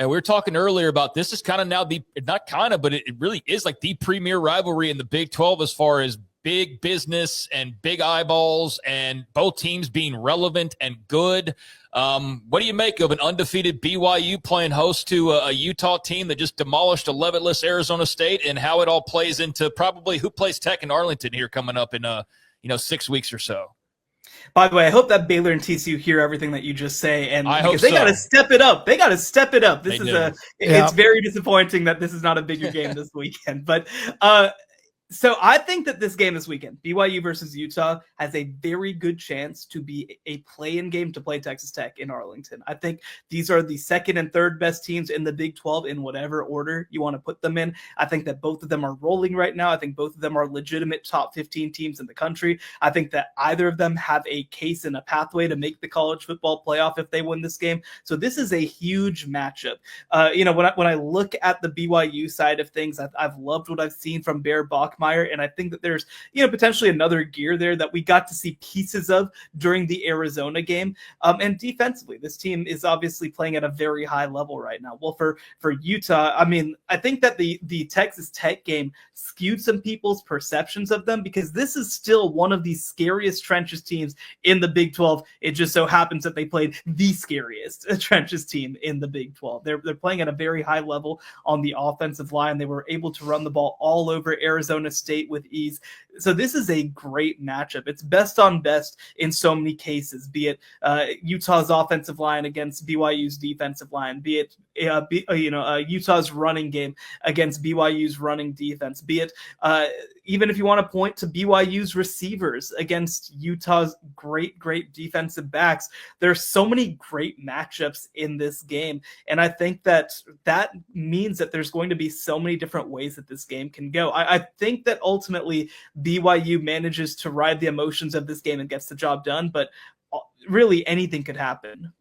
And we were talking earlier about this is kind of now not kind of, but it really is like the premier rivalry in the Big 12 as far as big business and big eyeballs and both teams being relevant and good. What do you make of an undefeated BYU playing host to a Utah team that just demolished a limitless Arizona State, and how it all plays into probably who plays Tech in Arlington here coming up in 6 weeks or so? By the way, I hope that Baylor and TCU hear everything that you just say, and because they got to step it up. They got to step it up. It's very disappointing that this is not a bigger game this weekend. But so I think that this game this weekend, BYU versus Utah, has a very good chance to be a play-in game to play Texas Tech in Arlington. I think these are the second and third best teams in the Big 12 in whatever order you want to put them in. I think that both of them are rolling right now. I think both of them are legitimate top 15 teams in the country. I think that either of them have a case and a pathway to make the college football playoff if they win this game. So this is a huge matchup. When I look at the BYU side of things, I've loved what I've seen from Bear Bachmeier. And I think that there's, potentially another gear there that we got to see pieces of during the Arizona game. And defensively, this team is obviously playing at a very high level right now. Well, for Utah, I think that the Texas Tech game skewed some people's perceptions of them because this is still one of the scariest trenches teams in the Big 12. It just so happens that they played the scariest trenches team in the Big 12. They're playing at a very high level on the offensive line. They were able to run the ball all over Arizona State with ease. So this is a great matchup. It's best on best in so many cases, be it Utah's offensive line against BYU's defensive line, be it Utah's running game against BYU's running defense, be it even if you want to point to BYU's receivers against Utah's great defensive backs. There's so many great matchups in this game, and I think that means that there's going to be so many different ways that this game can go. I think that ultimately BYU manages to ride the emotions of this game and gets the job done, but really anything could happen.